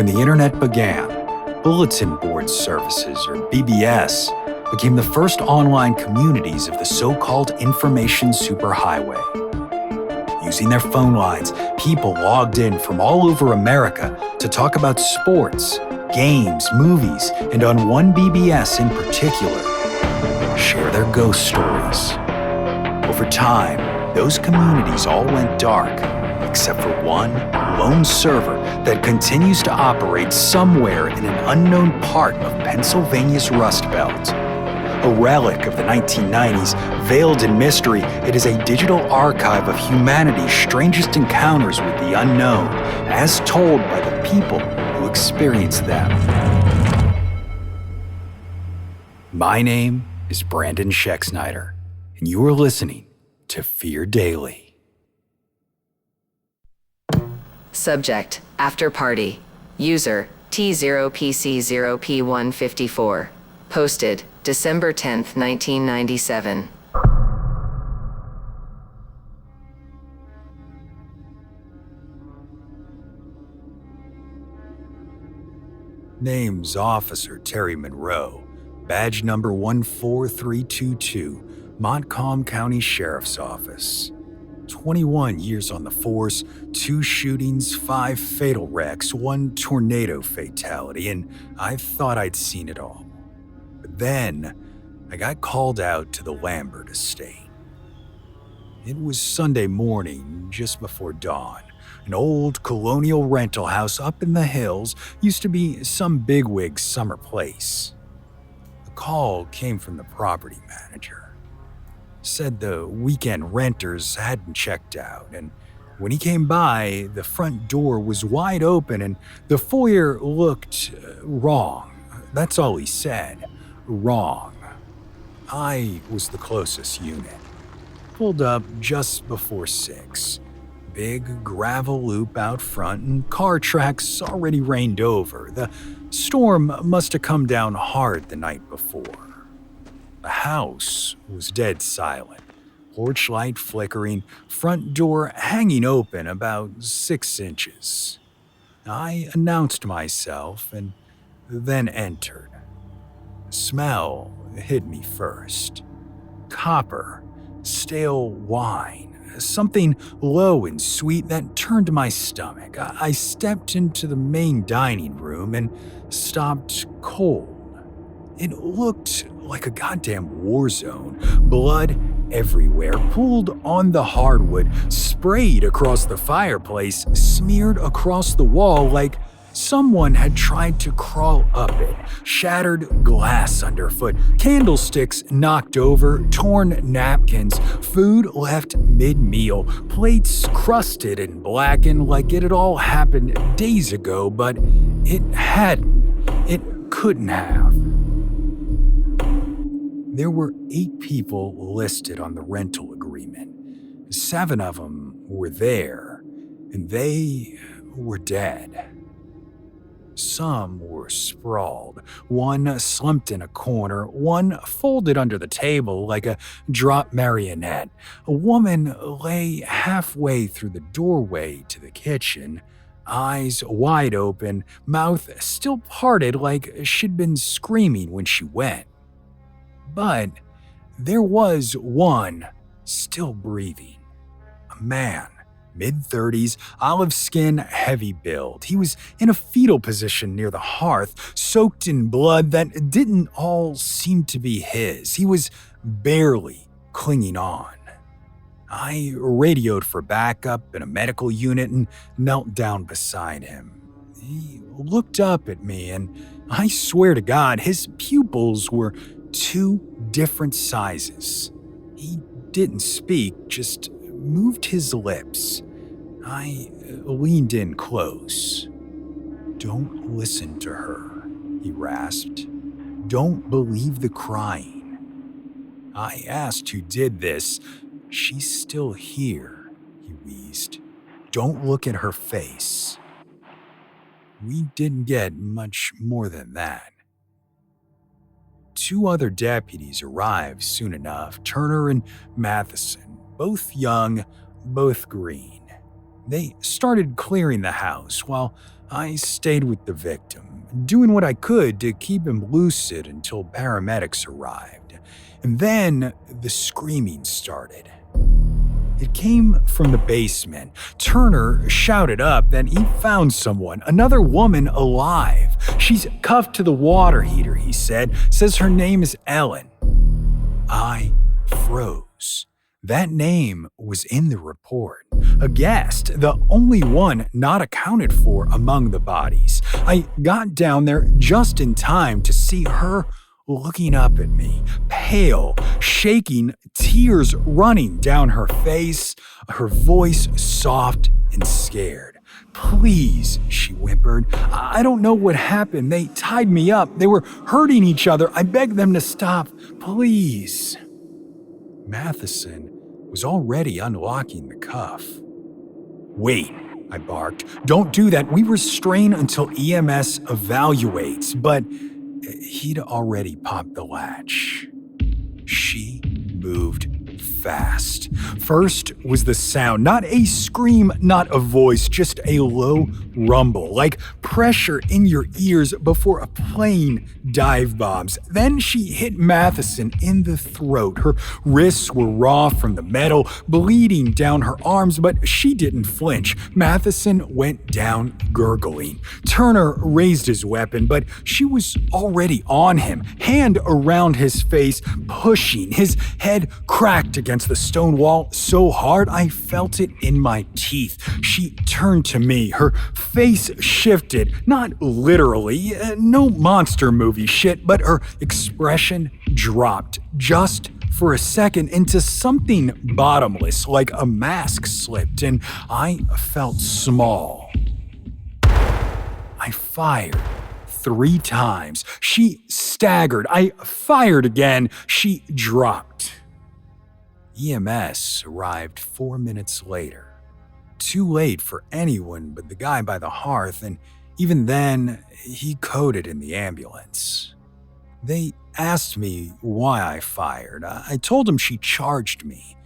When the internet began, bulletin board services, or BBS, became the first online communities of the so-called information superhighway. Using their phone lines, people logged in from all over America to talk about sports, games, movies, and on one BBS in particular, share their ghost stories. Over time, those communities all went dark, except for one lone server that continues to operate somewhere in an unknown part of Pennsylvania's Rust Belt. A relic of the 1990s, veiled in mystery, it is a digital archive of humanity's strangest encounters with the unknown, as told by the people who experienced them. My name is Brandon Schexnayder, and you are listening to Fear Daily. Subject: After Party. User: T0PC0P154. Posted December 10th, 1997. Name's Officer Terry Monroe, badge number 14322, Montcalm County Sheriff's Office. 21 years on the force, 2 shootings, 5 fatal wrecks, 1 tornado fatality, and I thought I'd seen it all. But then, I got called out to the Lambert estate. It was Sunday morning, just before dawn. An old colonial rental house up in the hills used to be some bigwig's summer place. The call came from the property manager. Said the weekend renters hadn't checked out, and when he came by, the front door was wide open and the foyer looked wrong. That's all he said. Wrong. I was the closest unit. Pulled up just before 6. Big gravel loop out front and car tracks already rained over. The storm must have come down hard the night before. The house was dead silent. Porch light flickering, front door hanging open about 6 inches. I announced myself and then entered. The smell hit me first. Copper, stale wine, something low and sweet that turned my stomach. I stepped into the main dining room and stopped cold. It looked like a goddamn war zone. Blood everywhere, pooled on the hardwood, sprayed across the fireplace, smeared across the wall like someone had tried to crawl up it. Shattered glass underfoot, candlesticks knocked over, torn napkins, food left mid-meal, plates crusted and blackened like it had all happened days ago, but it hadn't. It couldn't have. There were 8 people listed on the rental agreement. 7 of them were there, and they were dead. Some were sprawled, one slumped in a corner, one folded under the table like a drop marionette. A woman lay halfway through the doorway to the kitchen, eyes wide open, mouth still parted like she'd been screaming when she went. But there was one still breathing. A man, mid-30s, olive skin, heavy build. He was in a fetal position near the hearth, soaked in blood that didn't all seem to be his. He was barely clinging on. I radioed for backup in a medical unit and knelt down beside him. He looked up at me, and I swear to God, his pupils were 2 different sizes. He didn't speak, just moved his lips. I leaned in close. "Don't listen to her," he rasped. "Don't believe the crying." I asked who did this. "She's still here," he wheezed. "Don't look at her face." We didn't get much more than that. 2 other deputies arrived soon enough, Turner and Matheson, both young, both green. They started clearing the house while I stayed with the victim, doing what I could to keep him lucid until paramedics arrived. And then the screaming started. It came from the basement. Turner shouted up that he found someone, another woman alive. She's cuffed to the water heater, he said. Says her name is Ellen. I froze. That name was in the report. A guest, the only one not accounted for among the bodies. I got down there just in time to see her looking up at me, pale, shaking, tears running down her face, her voice soft and scared. "Please," she whimpered. "I don't know what happened. They tied me up. They were hurting each other. I begged them to stop. Please." Matheson was already unlocking the cuff. "Wait," I barked. "Don't do that. We restrain until EMS evaluates." But he'd already popped the latch. She moved fast. First was the sound, not a scream, not a voice, just a low rumble, like pressure in your ears before a plane dive bombs. Then she hit Matheson in the throat. Her wrists were raw from the metal, bleeding down her arms, but she didn't flinch. Matheson went down gurgling. Turner raised his weapon, but she was already on him, hand around his face, pushing. His head cracked against the stone wall so hard I felt it in my teeth. She turned to me. Her face shifted, not literally, no monster movie shit, but her expression dropped just for a second into something bottomless, like a mask slipped, and I felt small. I fired 3 times. She staggered. I fired again. She dropped. EMS arrived 4 minutes later. Too late for anyone but the guy by the hearth, and even then, he coded in the ambulance. They asked me why I fired. I told them she charged me.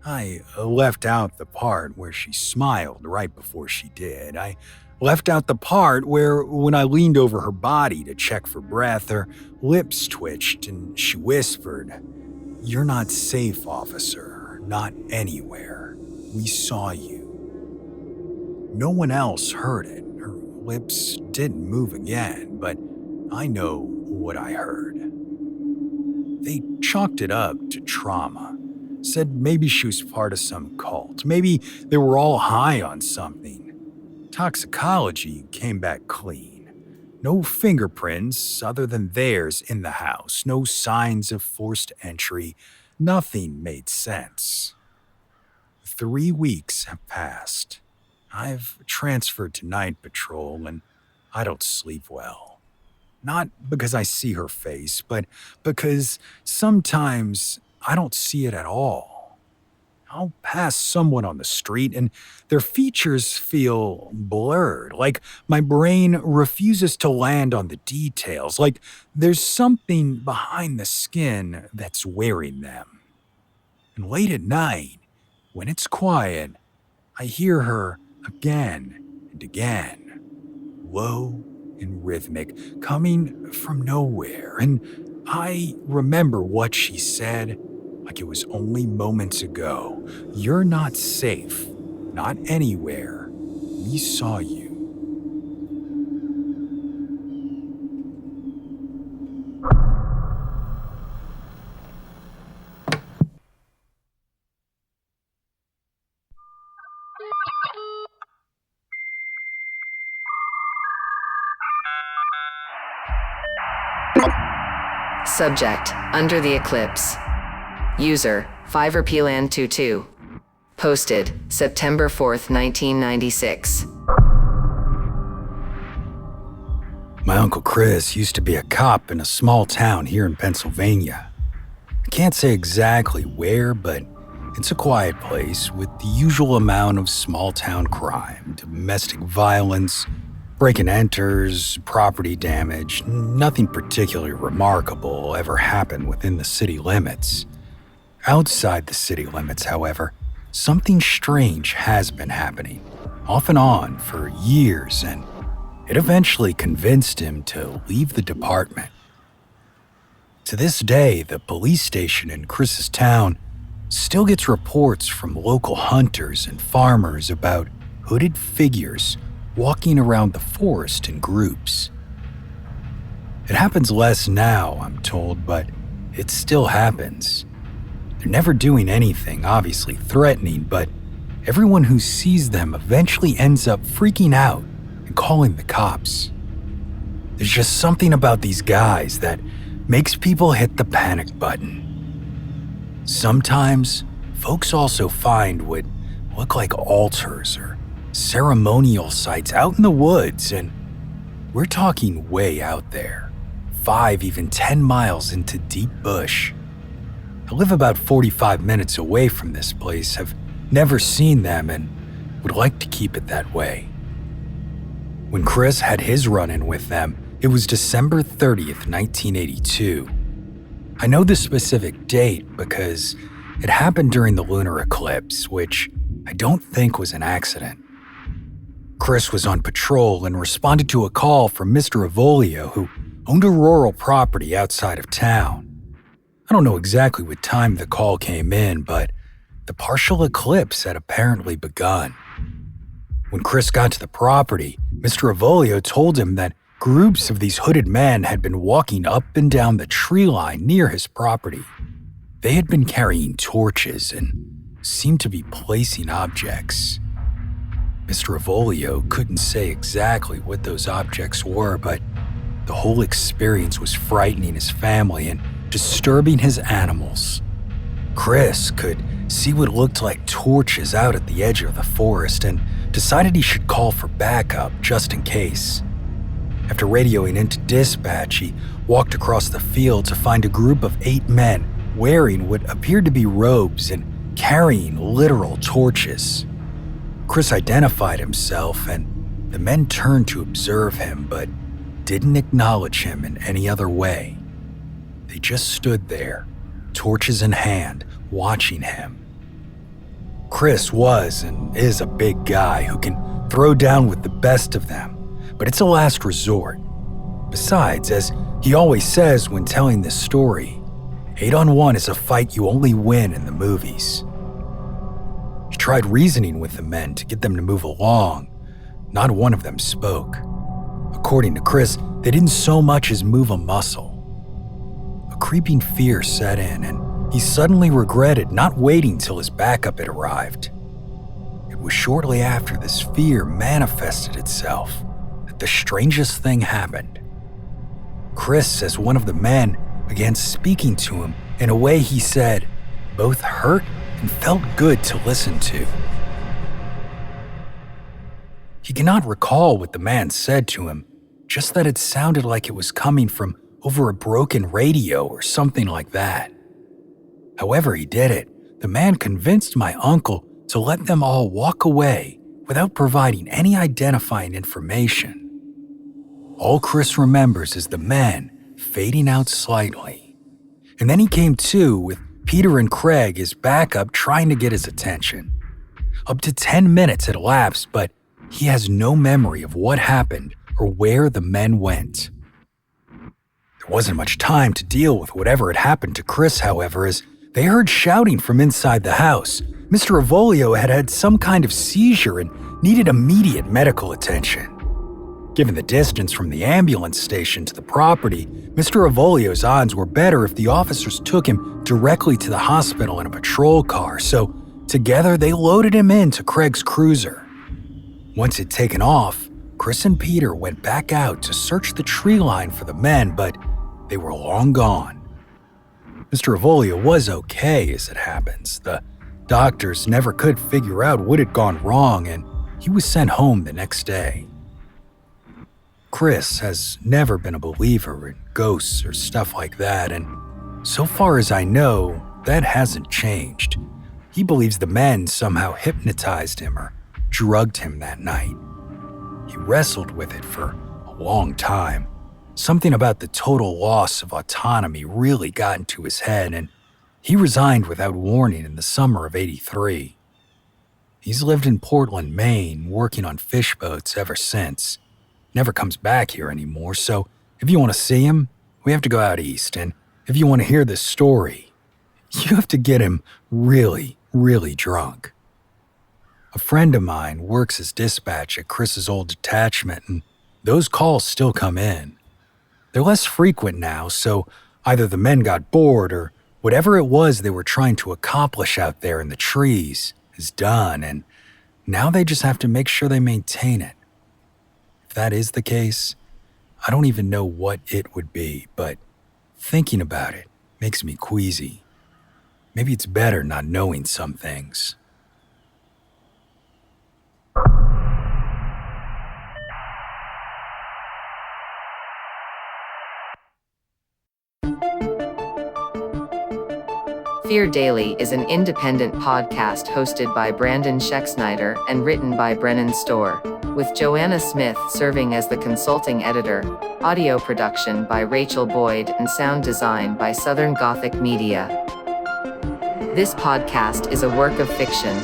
I left out the part where she smiled right before she did. I left out the part where, when I leaned over her body to check for breath, her lips twitched and she whispered, "You're not safe, officer. Not anywhere. We saw you." No one else heard it. Her lips didn't move again, but I know what I heard. They chalked it up to trauma. Said maybe she was part of some cult. Maybe they were all high on something. Toxicology came back clean. No fingerprints other than theirs in the house. No signs of forced entry. Nothing made sense. 3 weeks have passed. I've transferred to night patrol and I don't sleep well. Not because I see her face, but because sometimes I don't see it at all. I'll pass someone on the street and their features feel blurred, like my brain refuses to land on the details, like there's something behind the skin that's wearing them. And late at night, when it's quiet, I hear her again and again, low and rhythmic, coming from nowhere, and I remember what she said like it was only moments ago. "You're not safe. Not anywhere. We saw you." Subject, Under the Eclipse. User, 5RPLAN22. Posted, September 4th, 1996. My Uncle Chris used to be a cop in a small town here in Pennsylvania. I can't say exactly where, but it's a quiet place with the usual amount of small-town crime, domestic violence, break-and-enters, property damage. Nothing particularly remarkable ever happened within the city limits. Outside the city limits, however, something strange has been happening, off and on for years, and It eventually convinced him to leave the department. To this day, the police station in Chris's town still gets reports from local hunters and farmers about hooded figures walking around the forest in groups. It happens less now, I'm told, but it still happens. They're never doing anything obviously threatening, but everyone who sees them eventually ends up freaking out and calling the cops. There's just something about these guys that makes people hit the panic button. Sometimes, folks also find what look like altars or ceremonial sites out in the woods, and we're talking way out there, 5, even 10 miles into deep bush. I live about 45 minutes away from this place, have never seen them, and would like to keep it that way. When Chris had his run-in with them, it was December 30th, 1982. I know the specific date because it happened during the lunar eclipse, which I don't think was an accident. Chris was on patrol and responded to a call from Mr. Avolio, who owned a rural property outside of town. I don't know exactly what time the call came in, but the partial eclipse had apparently begun. When Chris got to the property, Mr. Avolio told him that groups of these hooded men had been walking up and down the tree line near his property. They had been carrying torches and seemed to be placing objects. Mr. Avolio couldn't say exactly what those objects were, but the whole experience was frightening his family and disturbing his animals. Chris could see what looked like torches out at the edge of the forest and decided he should call for backup just in case. After radioing into dispatch, he walked across the field to find a group of 8 men wearing what appeared to be robes and carrying literal torches. Chris identified himself, and the men turned to observe him, but didn't acknowledge him in any other way. They just stood there, torches in hand, watching him. Chris was and is a big guy who can throw down with the best of them, but it's a last resort. Besides, as he always says when telling this story, 8-on-1 is a fight you only win in the movies. He tried reasoning with the men to get them to move along. Not one of them spoke. According to Chris, they didn't so much as move a muscle. A creeping fear set in, and he suddenly regretted not waiting till his backup had arrived. It was shortly after this fear manifested itself that the strangest thing happened. Chris says one of the men began speaking to him in a way he said both hurt and felt good to listen to. He cannot recall what the man said to him, just that it sounded like it was coming from over a broken radio or something like that. However he did it, the man convinced my uncle to let them all walk away without providing any identifying information. All Chris remembers is the men fading out slightly. And then he came to with Peter and Craig, his backup, trying to get his attention. Up to 10 minutes had elapsed, but he has no memory of what happened or where the men went. There wasn't much time to deal with whatever had happened to Chris, however, as they heard shouting from inside the house. Mr. Avolio had had some kind of seizure and needed immediate medical attention. Given the distance from the ambulance station to the property, Mr. Avolio's odds were better if the officers took him directly to the hospital in a patrol car, so together they loaded him into Craig's cruiser. Once it taken off, Chris and Peter went back out to search the tree line for the men, but they were long gone. Mr. Avolio was okay, as it happens. The doctors never could figure out what had gone wrong, and he was sent home the next day. Chris has never been a believer in ghosts or stuff like that, and so far as I know, that hasn't changed. He believes the men somehow hypnotized him or drugged him that night. He wrestled with it for a long time. Something about the total loss of autonomy really got into his head, and he resigned without warning in the summer of '83. He's lived in Portland, Maine, working on fish boats ever since. never comes back here anymore, so if you want to see him, we have to go out east, and if you want to hear this story, you have to get him really, really drunk. A friend of mine works as dispatch at Chris's old detachment, and those calls still come in. They're less frequent now, so either the men got bored or whatever it was they were trying to accomplish out there in the trees is done, and now they just have to make sure they maintain it. If that is the case, I don't even know what it would be, but thinking about it makes me queasy. Maybe it's better not knowing some things. Fear Daily is an independent podcast hosted by Brandon Schexnayder and written by Brennan Storr, with Joanna Smith serving as the consulting editor, audio production by Rachel Boyd, and sound design by Southern Gothic Media. This podcast is a work of fiction.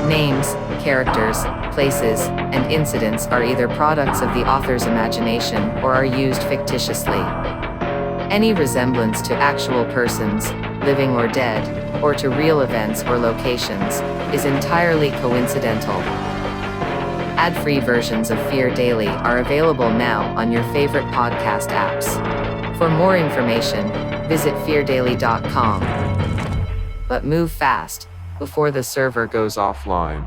Names, characters, places, and incidents are either products of the author's imagination or are used fictitiously. Any resemblance to actual persons, living or dead, or to real events or locations, is entirely coincidental. Ad-free versions of Fear Daily are available now on your favorite podcast apps. For more information, visit feardaily.com. But move fast, before the server goes offline.